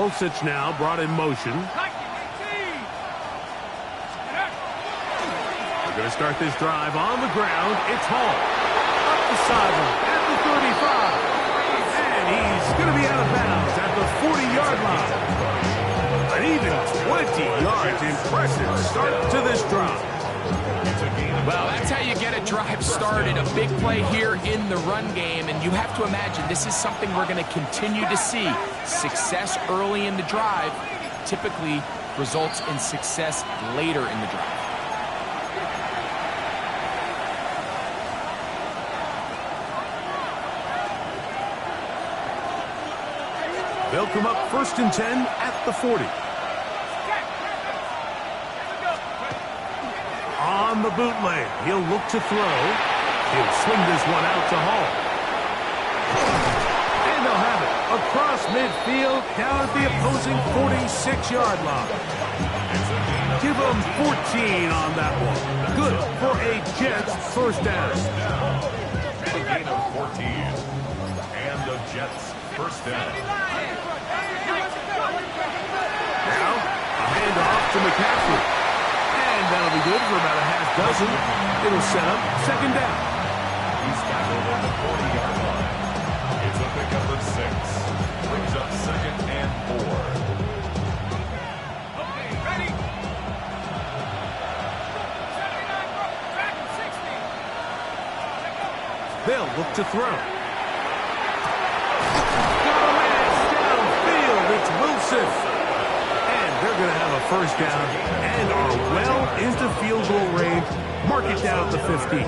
Dulcich now brought in motion. We're going to start this drive on the ground. It's Hall. Up the sideline at the 35. And he's going to be out of bounds at the 40-yard line. An even 20 yards. Impressive start to this drive. Well, that's how you get a drive started. A big play here in the run game, and you have to imagine this is something we're going to continue to see. Success early in the drive typically results in success later in the drive. They'll come up 1st and 10 at the 40. On the bootleg, he'll look to throw. He'll swing this one out to Hall. And they'll have it across midfield down at the opposing 46-yard line. Give them 14 on that one. Good for a Jets first down. A gain of 14. And the Jets first down. Now, a handoff to McCaffrey. And that'll be good for about a half dozen. It'll set up 2nd down. He's tackled at the 40-yard line. It's a pickup of 6. Brings up 2nd and 4. Okay, ready? 79, They'll look to throw. Got a man downfield. It's Wilson. And they're going to have a first down and are well into field goal range. Mark it down at the 15.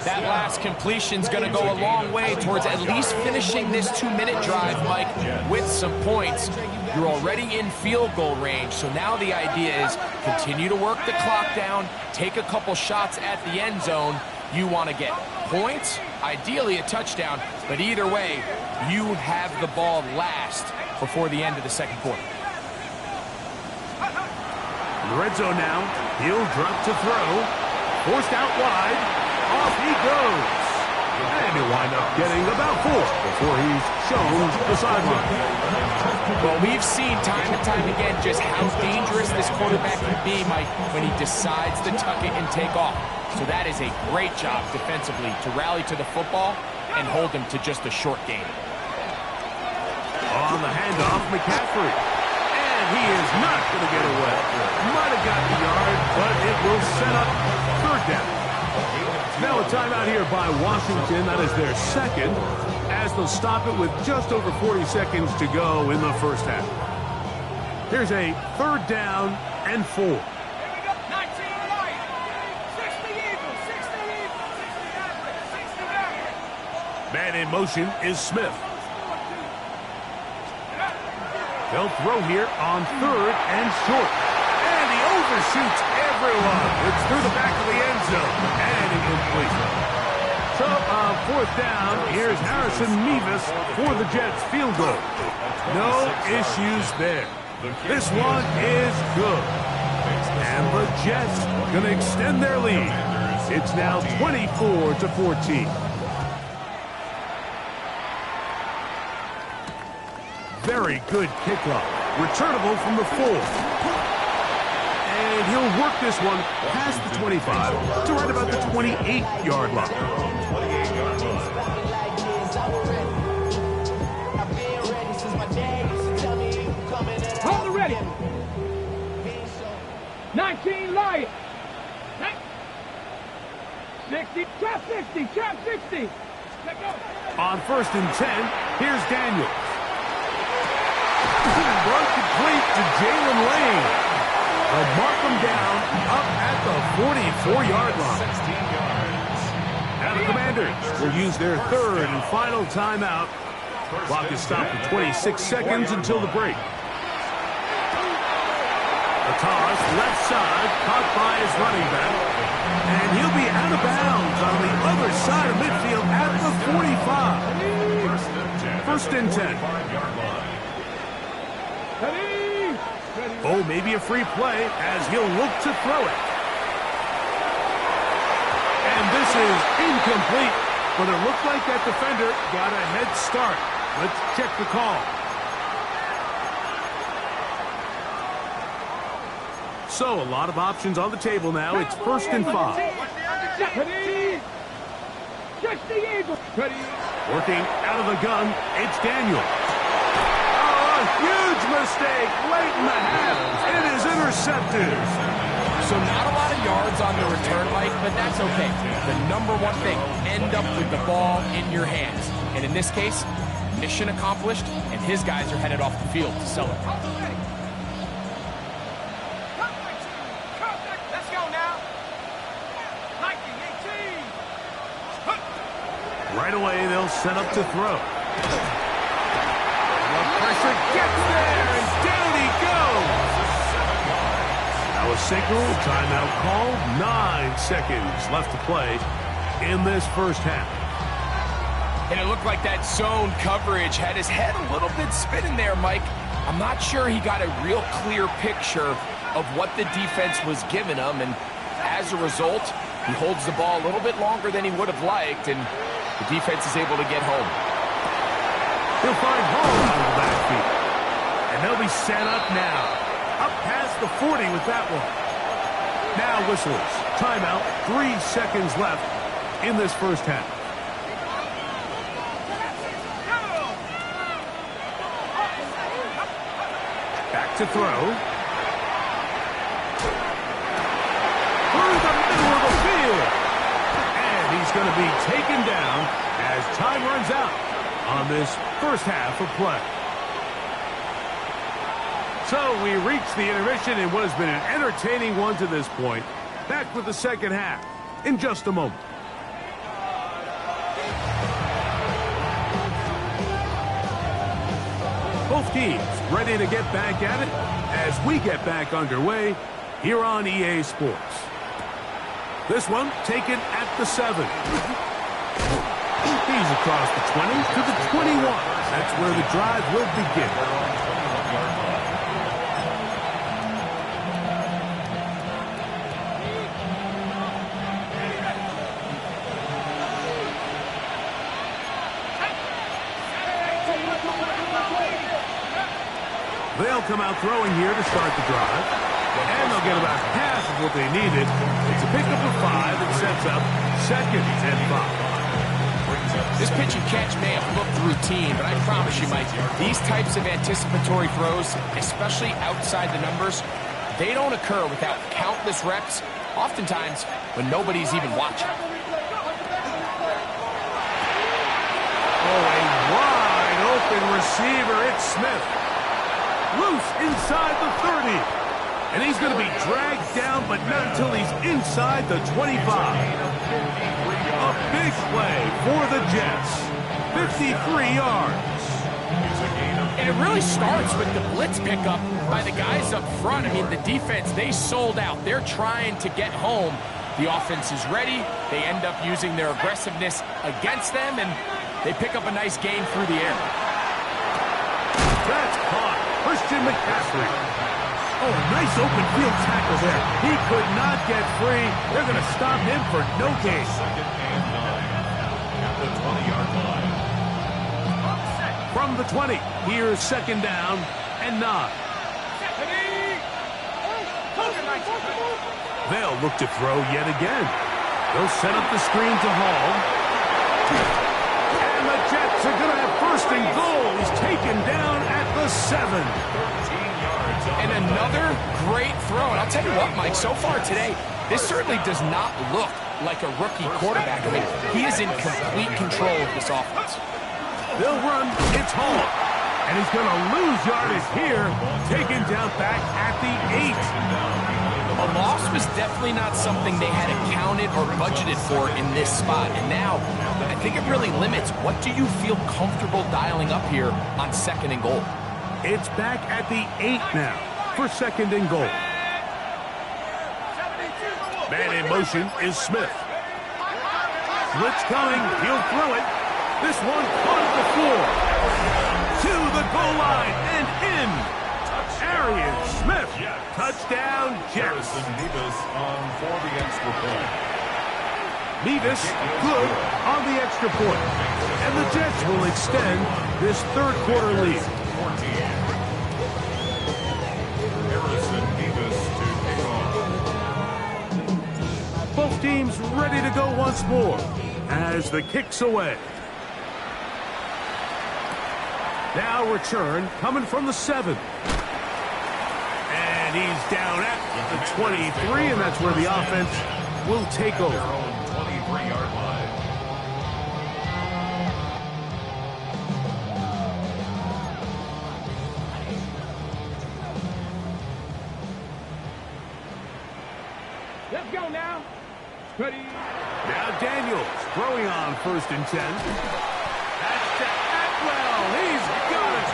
That last completion's going to go a long way towards at least finishing this 2-minute drive, Mike, with some points. You're already in field goal range, so now the idea is continue to work the clock down, take a couple shots at the end zone. You want to get points, ideally a touchdown, but either way, you have the ball last before the end of the 2nd quarter. In the red zone now, he'll drop to throw. Forced out wide. Off he goes. And he'll wind up getting about 4 before he's shown the sideline. Well, we've seen time and time again just how dangerous this quarterback can be, Mike, when he decides to tuck it and take off. So that is a great job defensively to rally to the football and hold him to just a short gain. On the handoff, McCaffrey. And he is not going to get away. Might have got the yard, but it will set up 3rd down. Now a timeout here by Washington. That is their 2nd, as they'll stop it with just over 40 seconds to go in the first half. Here's a 3rd down and 4. Here we go. 19 right. 60 Eagles. 60 Eagles. 60 Average. 60 Average. Man in motion is Smith. They'll throw here on 3rd and short. And he overshoots everyone. It's through the back of the end zone. And incomplete. So on 4th down, here's Harrison Mevis for the Jets field goal. No issues there. This one is good. And the Jets going to extend their lead. It's now 24-14. Very good kickoff. Returnable from the 4. And he'll work this one past the 25 to right about the 28-yard line. 28-yard line. Hold it ready. 19 Lions. 60. Trap 60. Trap 60. Let go. On 1st and 10, here's Daniels. Run complete to Jalen Lane. They'll mark him down up at the 44-yard line. 16 yards. Now the Commanders will use their 3rd and final timeout. Clock is stopped at 26 seconds until the break. The toss, left side, caught by his running back. And he'll be out of bounds on the other side of midfield at the 45. 1st and 10. 5-yard line. Oh, maybe a free play as he'll look to throw it. And this is incomplete, but it looked like that defender got a head start. Let's check the call. So a lot of options on the table now. It's 1st and 5. Working out of the gun, it's Daniel. Oh, a huge mistake late in the half. It is intercepted. So not a lot of yards on the return, Mike, but that's okay. The number one thing, end up with the ball in your hands. And in this case, mission accomplished, and his guys are headed off the field to celebrate. Let's go now. 19, 18. Right away, they'll set up to throw. The pressure gets there, and down he goes. Now a signal, timeout called. 9 seconds left to play in this first half. And it looked like that zone coverage had his head a little bit spinning there, Mike. I'm not sure he got a real clear picture of what the defense was giving him, and as a result, he holds the ball a little bit longer than he would have liked, and the defense is able to get home. He'll find Hall out of the backfield. And they'll be set up now. Up past the 40 with that one. Now whistles. Timeout. 3 seconds left in this first half. Back to throw. Through the middle of the field. And he's going to be taken down as time runs out on this first half of play. So we reach the intermission in what has been an entertaining one to this point. Back with the second half in just a moment. Both teams ready to get back at it as we get back underway here on EA Sports. This one taken at the 7. He's across the 20 to the 21. That's where the drive will begin. They'll come out throwing here to start the drive. And they'll get about half of what they needed. It's a pickup of 5 that sets up 2nd and 5. This pitch and catch may have looked routine, but I promise you, Mike, these types of anticipatory throws, especially outside the numbers, they don't occur without countless reps, oftentimes when nobody's even watching. Oh, a wide open receiver. It's Smith. Loose inside the 30. And he's going to be dragged down, but not until he's inside the 25. A big play for the Jets. 53 yards. And it really starts with the blitz pickup by the guys up front. I mean, the defense, they sold out. They're trying to get home. The offense is ready. They end up using their aggressiveness against them, and they pick up a nice gain through the air. That's caught. Christian McCaffrey. Oh, nice open field tackle there. He could not get free. They're going to stop him for no gain. 2nd and 9 at the 20-yard line. From the 20, here's 2nd down and 9. They'll look to throw yet again. They'll set up the screen to Hall. And the Jets are going to have 1st and goal. He's taken down at the 7. And another great throw. And I'll tell you what, Mike, so far today, this certainly does not look like a rookie quarterback. I mean, he is in complete control of this offense. They'll run. It's Hall. And he's going to lose yardage here. Taken down back at the 8. A loss was definitely not something they had accounted or budgeted for in this spot. And now, I think it really limits what do you feel comfortable dialing up here on 2nd and goal. It's back at the 8 now for 2nd and goal. Man in motion is Smith. Blitz coming. He'll throw it. This one caught at the floor. To the goal line and in. Arian Smith. Touchdown, Jets. Nevis on for the extra point. Nevis good on the extra point. And the Jets will extend this 3rd quarter lead. Harrison Nevis to kick off. teams ready to go once more as the kick's away. Now return coming from the 7. And he's down at the 23, and that's where the offense will take over. Their own 23-yard line. Let's go now. Ready. Now Daniels throwing on 1st and 10. That's to Atwell. He's got it.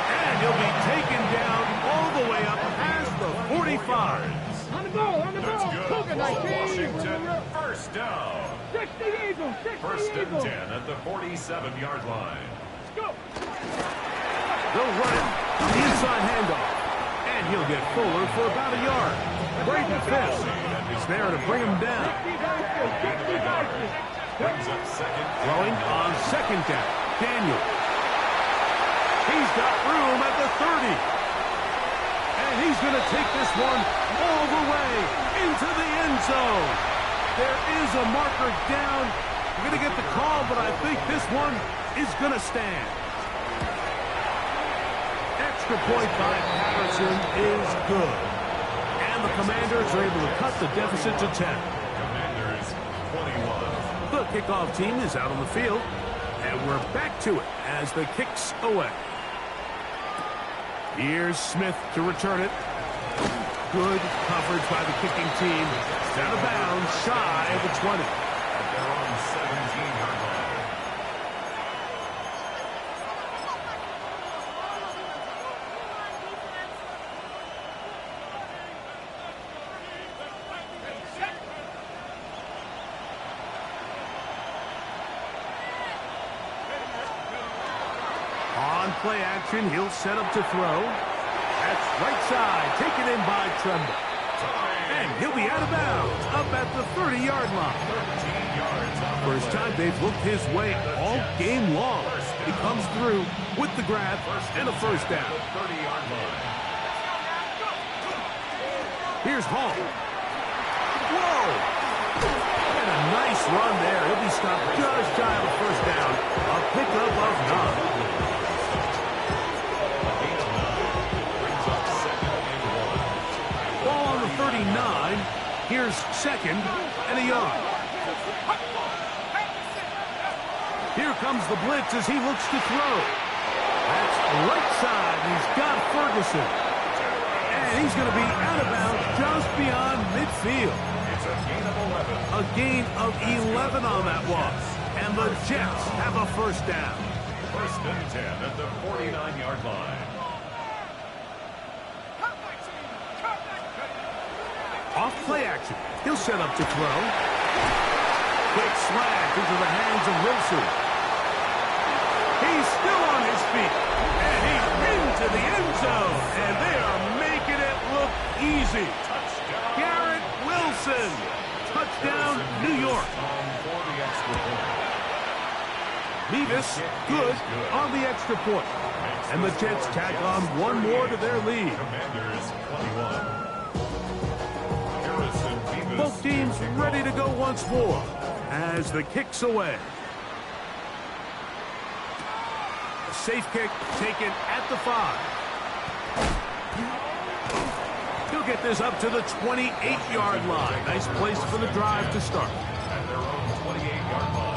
And he'll be taken down all the way up past the 45. On the ball, on the That's ball. good Cougar for 19. Washington. First down. 60 Eagles, 60 First and Eagles. 10 at the 47-yard line. Go. They'll run it on the inside handoff. And he'll get Fuller for about a yard. Braden Fisk is there to bring him down. 60 versus, 60 versus. Brings up second. Throwing on 2nd down. Daniel. He's got room at the 30. And he's going to take this one all the way into the end zone. There is a marker down. We're going to get the call, but I think this one is going to stand. Extra point by Patterson is good. And the Commanders are able to cut the deficit to 10. Commanders 21. The kickoff team is out on the field, and we're back to it as the kick's away. Here's Smith to return it. Good coverage by the kicking team. It's out of bounds, shy of the 20. At their own 17-yard line. On play action, he'll set up to throw. That's right side, taken in by Tremble. And he'll be out of bounds, up at the 30-yard line. 13 yards on the First play. time they've looked his way all game long. He comes through with the grab and a first down. 30-yard line. Here's Hall. Whoa! And a nice run there. He'll be stopped just shy of a first down. A pickup of 9. Brings up second and 1. Ball on the 39. Here's 2nd and a yard. Here comes the blitz as he looks to throw. That's right side. He's got Ferguson. And he's going to be out of bounds just beyond midfield. It's a gain of 11. A gain of 11 on that one. And the Jets have a first down. First and 10 at the 49-yard line. Off play action. He'll set up to throw. Quick slash into the hands of Wilson. He's still on his feet. And he's into the end zone. And they are making it look easy. Touchdown. Garrett Wilson. Touchdown, New York. For the extra point. Nevis good on the extra point. And the Jets tack on one more to their lead. Commanders 21. Harrison Beavis. Both teams ready to go once more as the kick's away. A safe kick taken at the 5. He'll get this up to the 28-yard line. Nice place for the drive to start. At their own 28-yard line.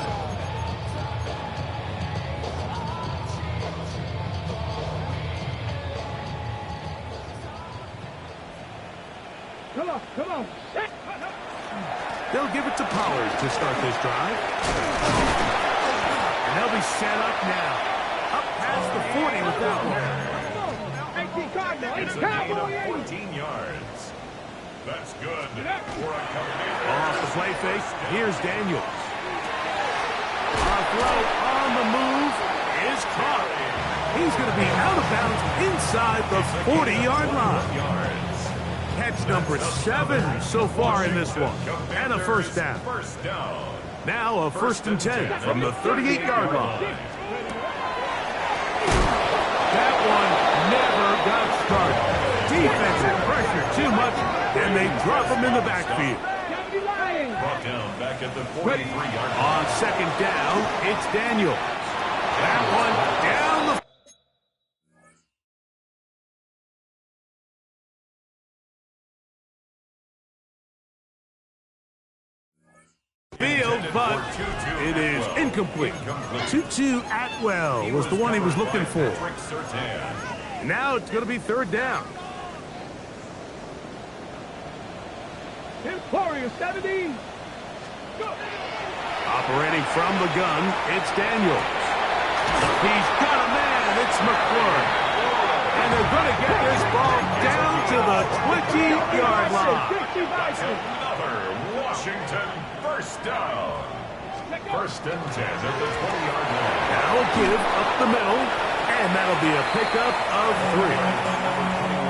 Come on, come on. They'll give it to Pollard to start this drive. And they'll be set up now. Up past the 40 with that one. 18 Cardinal, It's it's a gain Cowboy of 80. 14 yards. That's good for a Commanders. Off the play fake, here's Daniels. A throw on the move is caught. He's going to be out of bounds inside the 40-yard line. Yards. Catch number 7 so far in this one. And a first down. First down. Now a first and 10 from the 38-yard line. That one never got started. Defensive pressure too much, and they drop him in the backfield. Deputy Lyons. Brought down back at the 43-yard line. On second down, it's Daniels. That one down the field, but it is incomplete. Tutu Atwell was the one he was looking for. Now it's going to be third down. Warriors 70. Go. Operating from the gun, it's Daniels. He's got a man, it's McLaurin. And they're going to get this ball down to the 20-yard line. That's another Washington first down. First and 10 at the 20-yard line. Now give up the middle, and that'll be a pickup of 3.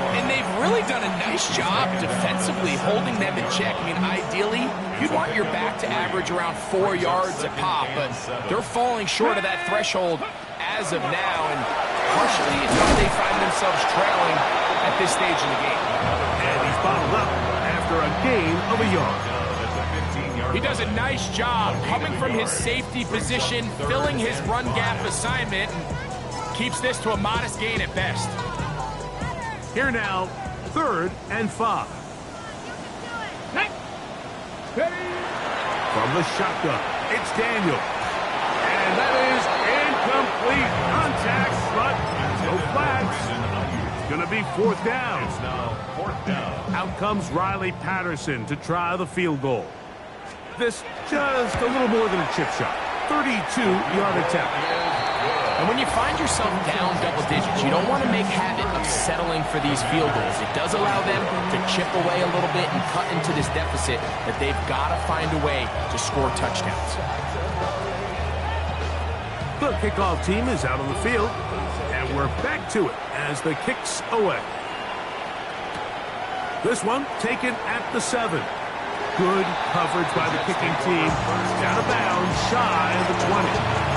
And they've really done a nice job defensively holding them in check. I mean, ideally, you'd want your back to average around 4 yards a pop, but they're falling short of that threshold as of now, and partially it's how they find themselves trailing at this stage in the game. And he's bottled up after a gain of a yard. He does a nice job coming from his safety position, filling his run gap assignment, and keeps this to a modest gain at best. Here now, 3rd and 5. From the shotgun, it's Daniel. And that is incomplete contact, but no flags. It's going to be 4th down. It's now 4th down. Out comes Riley Patterson to try the field goal. This just a little more than a chip shot. 32-yard attempt. And when you find yourself down double digits, you don't want to make habit of settling for these field goals. It does allow them to chip away a little bit and cut into this deficit, but they've got to find a way to score touchdowns. The kickoff team is out on the field, and we're back to it as the kick's away. This one taken at the 7. Good coverage by the kicking team. Out of bounds, shy of the 20.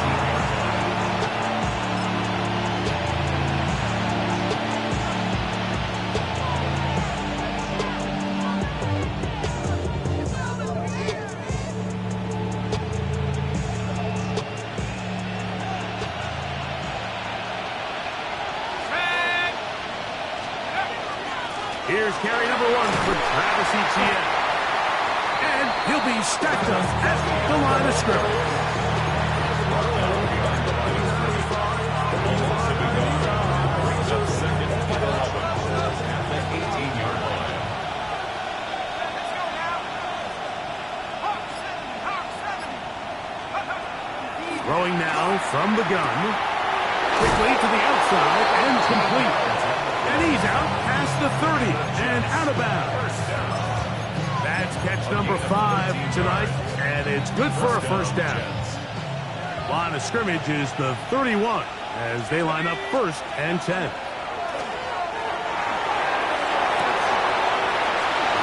Here's carry number 1 for Travis Etienne. And he'll be stacked up at the line of scrimmage. Throwing now from the gun. Quickly to the outside and complete. And he's out past the 30 and out of bounds. That's catch number 5 tonight, and it's good for a first down. Line of scrimmage is the 31 as they line up 1st and 10.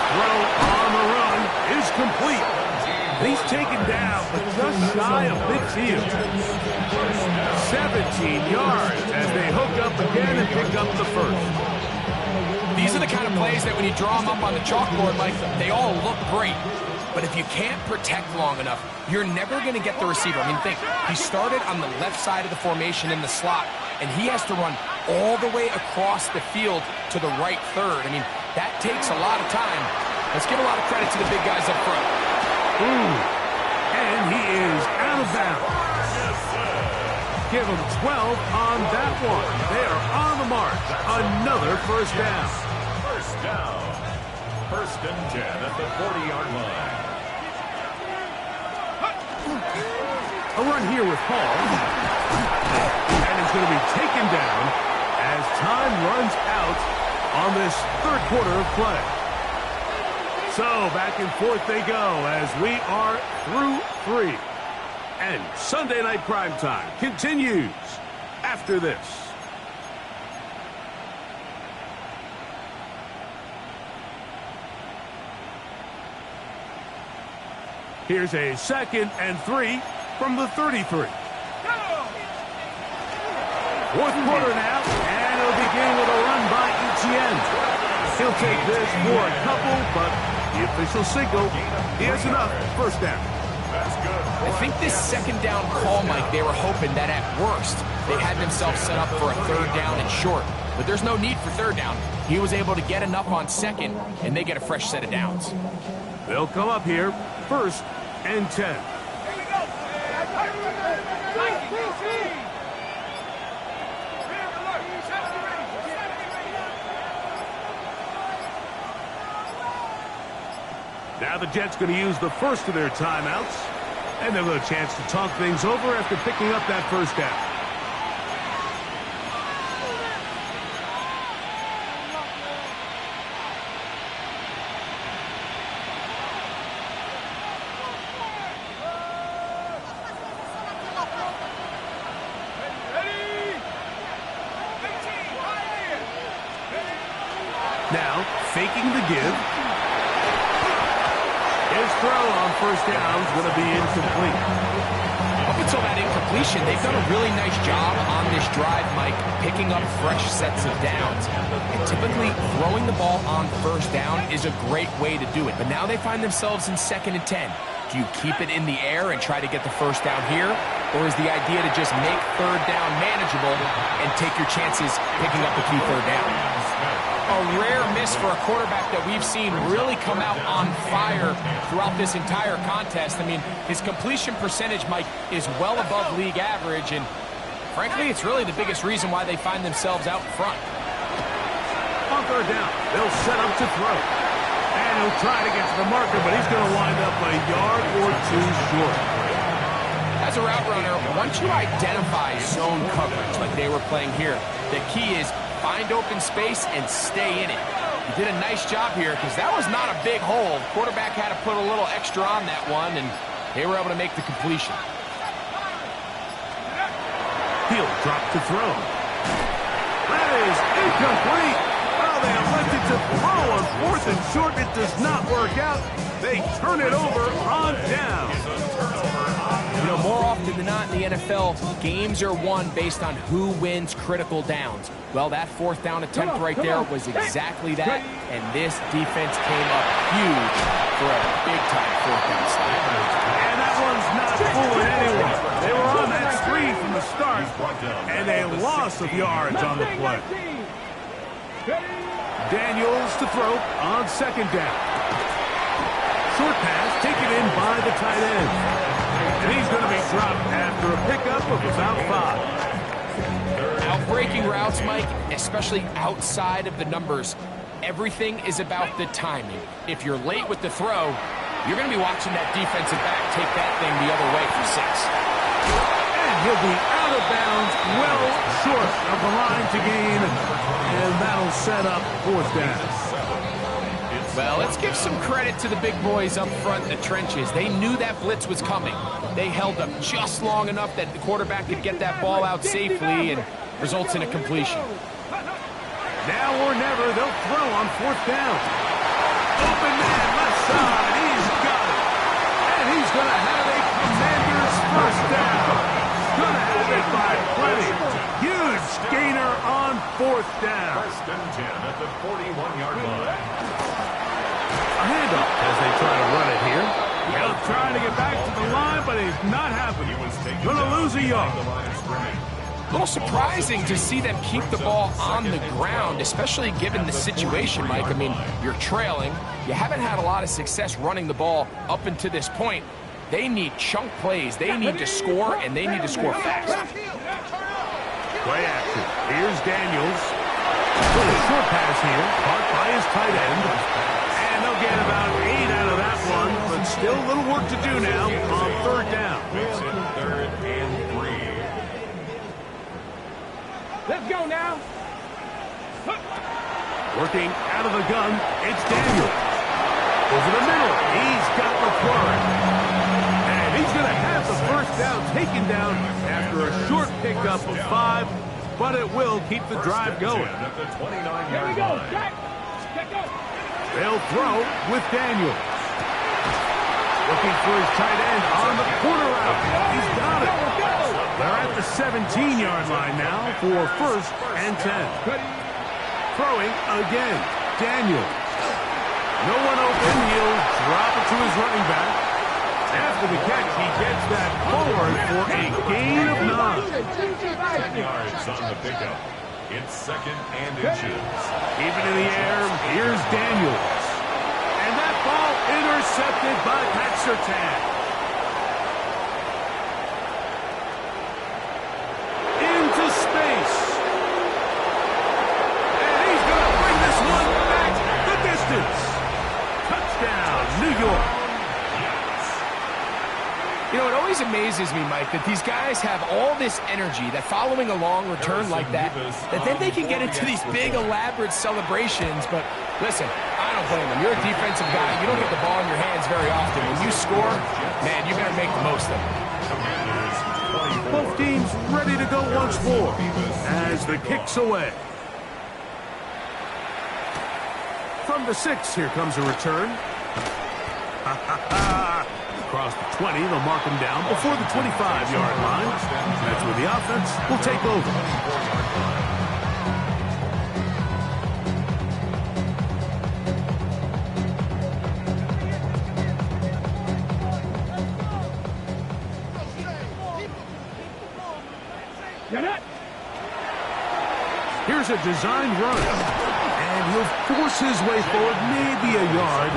Throw on the run is complete. He's taken down, but just shy of midfield. 17 yards as they hook up again and pick up the first. These are the kind of plays that when you draw them up on the chalkboard, like, they all look great. But if you can't protect long enough, you're never going to get the receiver. I mean, think, he started on the left side of the formation in the slot, and he has to run all the way across the field to the right third. I mean, that takes a lot of time. Let's give a lot of credit to the big guys up front. And he is out of bounds. Give him 12 on that one. They are on the march. Another first down. First down. 1st and 10 at the 40-yard line. A run here with Hall. And it's going to be taken down as time runs out on this 3rd quarter of play. So back and forth they go as we are through 3. And Sunday Night Primetime continues after this. Here's a 2nd and 3 from the 33. 4th quarter now, and it'll begin with a run by Etienne. He'll take this for a couple, but the official signal, he has enough. First down. That's good. I think this second down call, Mike, they were hoping that at worst they had themselves set up for a third down and short. But there's no need for third down. He was able to get enough on second, and they get a fresh set of downs. They'll come up here, 1st and 10. Here we go. Now the Jets going to use the first of their timeouts, and they'll have a chance to talk things over after picking up that first down. Now, faking the give. His throw on first down is going to be incomplete. Up until that incompletion, they've done a really nice job on this drive, Mike, picking up fresh sets of downs. And typically, throwing the ball on first down is a great way to do it. But now they find themselves in 2nd and 10. Do you keep it in the air and try to get the first down here? Or is the idea to just make third down manageable and take your chances picking up the key third down? A rare miss for a quarterback that we've seen really come out on fire throughout this entire contest. I mean, his completion percentage, Mike, is well above league average, and frankly, it's really the biggest reason why they find themselves out in front. On third down, they'll set up to throw. And he'll try to get to the marker, but he's going to wind up a yard or two short. As a route runner, once you identify zone coverage like they were playing here, the key is find open space and stay in it. He did a nice job here because that was not a big hole. Quarterback had to put a little extra on that one, and they were able to make the completion. He'll drop to throw. That is incomplete. Well, they elected to throw on 4th and short. It does not work out. They turn it over on down. You know, more often than not in the NFL, games are won based on who wins critical downs. Well, that 4th down attempt right there was exactly that, and this defense came up huge for a big-time 4th down stop. And that one's not fooling anyone. They were on that screen from the start, and a loss of yards on the play. Daniels to throw on 2nd down. Short pass taken in by the tight end. And he's going to be dropped after a pickup of about 5. Out-breaking routes, Mike, especially outside of the numbers, everything is about the timing. If you're late with the throw, you're going to be watching that defensive back take that thing the other way for 6. And he'll be out of bounds, well short of the line to gain, and that'll set up 4th down. Well, let's give some credit to the big boys up front in the trenches. They knew that blitz was coming. They held up just long enough that the quarterback could get that ball out safely and results in a completion. Now or never, they'll throw on 4th down. Open man, left side, he's got it. And he's going to have a Commander's first down. Going to have it by plenty. Huge gainer on 4th down. 1st and 10 at the 41-yard line. A handoff as they try to run it here. Well, trying to get back to the line, but it's not happening. Going to lose a yard. A little surprising to see them keep the ball on the ground, especially given the situation, Mike. I mean, you're trailing. You haven't had a lot of success running the ball up until this point. They need chunk plays. They need to score, and they need to score fast. Play action. Here's Daniels. A short pass here, caught by his tight end. And they'll get about 8 out of that one, but still a little work to do now on 3rd down. Makes it 3rd and 3. Let's go now. Working out of the gun, it's Daniels. Over the middle, he's got McLaurin. And he's going to have the first down taken down after a short pickup of 5, but it will keep the drive going. At the 29-yard Here we go. line. Jack. Get go. They'll throw with Daniels. Looking for his tight end on the corner route. He's got it. They're at the 17-yard line now for 1st and 10. Throwing again. Daniels. No one open. He'll drop it to his running back. After the catch, he gets that forward for a gain of 9. 10 yards on the pickup. It's 2nd and inches. Even in the air, here's Daniels. And that ball intercepted by Pat Surtain. Into space. And he's going to bring this one back the distance. Touchdown, New York. You know, it always amazes me, Mike, that these guys have all this energy, that following a long return like that then they can get into these big, elaborate celebrations. But listen, I don't blame them. You're a defensive guy. You don't get the ball in your hands very often. When you score, man, you better make the most of it. Both teams ready to go once more as the kick's away. From the 6, here comes a return. Across the 20, they'll mark him down before the 25-yard line. That's where the offense will take over. Here's a designed run. And he'll force his way forward, maybe a yard.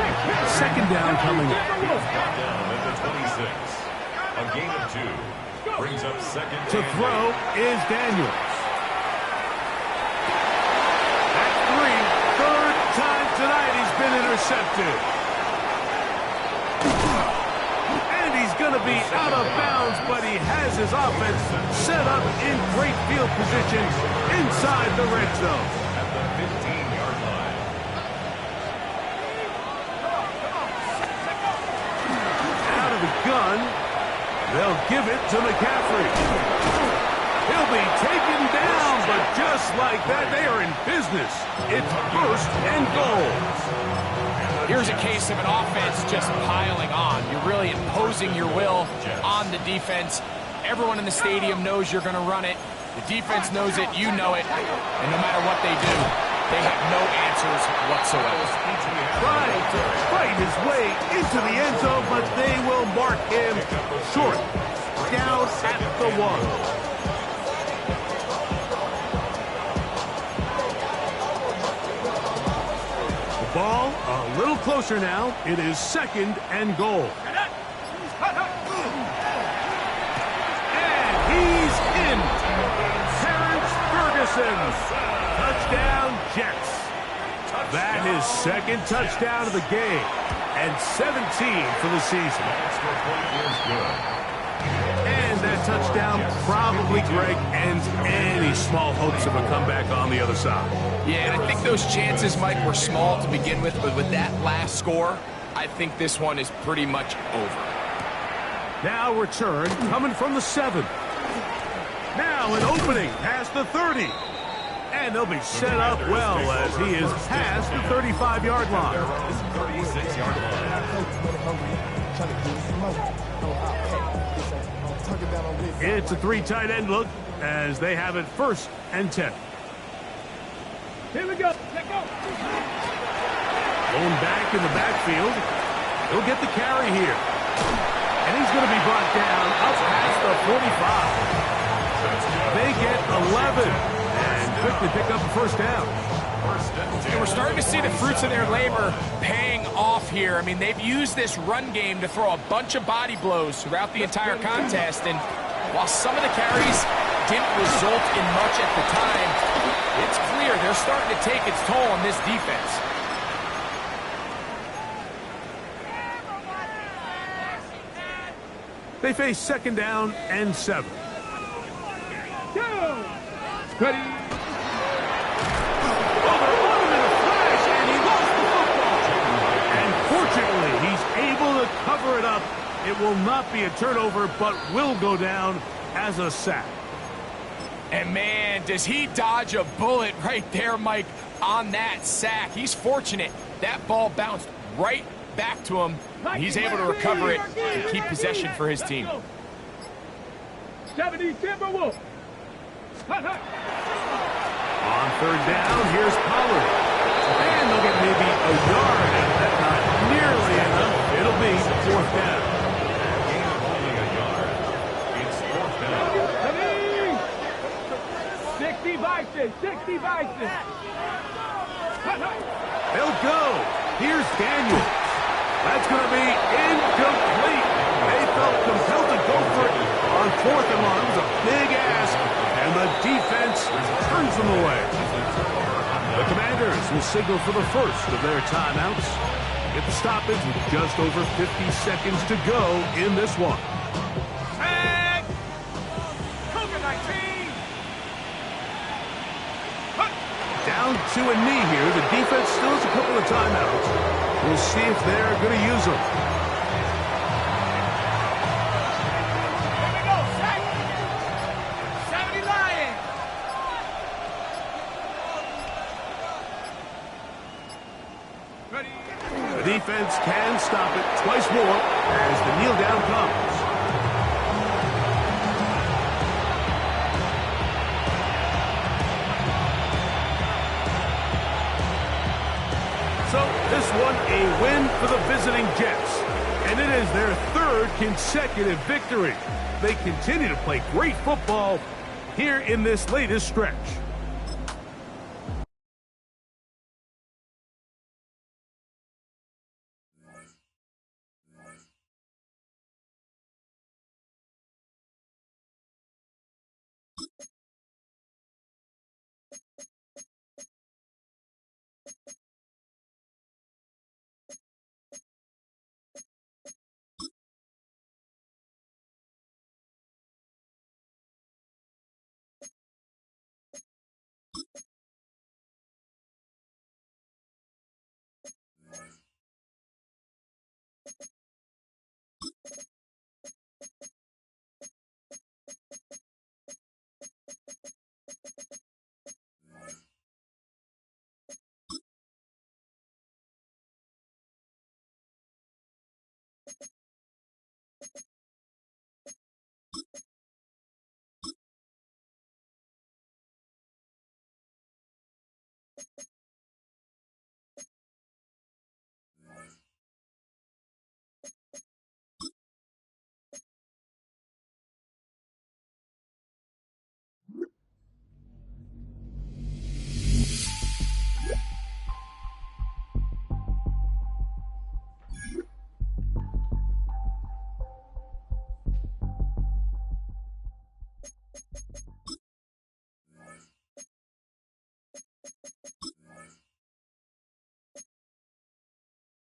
2nd down coming up. A gain of 2. Brings up 2nd. To throw is Daniels. That's 3. 3rd time tonight he's been intercepted. And he's going to be out of bounds, but he has his offense set up in great field position inside the red zone. At the 15-yard line. Out of the gun. They'll give it to McCaffrey. He'll be taken down, but just like that, they are in business. It's 1st and goal. Here's a case of an offense just piling on. You're really imposing your will on the defense. Everyone in the stadium knows you're going to run it. The defense knows it, you know it. And no matter what they do, they have no answers whatsoever. Trying to fight his way into the end zone, but they will mark him short. Down at the 1. The ball a little closer now. It is 2nd and goal. And he's in. Terrence Ferguson. Touchdown, Jets. That is 2nd touchdown of the game, and 17 for the season. And that touchdown probably, Greg, ends any small hopes of a comeback on the other side. Yeah, and I think those chances, Mike, were small to begin with, but with that last score, I think this one is pretty much over. Now return coming from the 7. Now an opening past the 30. And they'll be set up well as he is past the 35-yard line. 36-yard line. It's a 3 tight end look as they have it 1st and 10. Here we go. Let go. Going back in the backfield. He'll get the carry here. And he's going to be brought down up past the 45. They get 11. Quickly pick up a 1st down. And we're starting to see the fruits of their labor paying off here. I mean, they've used this run game to throw a bunch of body blows throughout the entire contest. And while some of the carries didn't result in much at the time, it's clear they're starting to take its toll on this defense. They face 2nd down and 7. Go. Ready. He's able to cover it up. It will not be a turnover, but will go down as a sack. And man, does he dodge a bullet right there, Mike, on that sack. He's fortunate. That ball bounced right back to him. He's able to recover it and keep possession for his team. 70 Timberwolves. On 3rd down, here's Pollard. And they'll get maybe a yard out of that. Not nearly enough. It'll be fourth down. Gain of only a yard. It's fourth down. 60 Vikings, 60 Vikings. They'll go. Here's Daniels. That's going to be incomplete. They felt compelled to go for it on fourth and long. It was a big ask, and the defense turns them away. The Commanders will signal for the first of their timeouts. Get the stoppage with just over 50 seconds to go in this one. Tag! Cougar 19! Down to a knee here. The defense still has a couple of timeouts. We'll see if they're going to use them. Here we go, sack! 70 Lions! Ready? The defense can stop it twice more as the kneel down comes. So this one a win for the visiting Jets. And it is their third consecutive victory. They continue to play great football here in this latest stretch.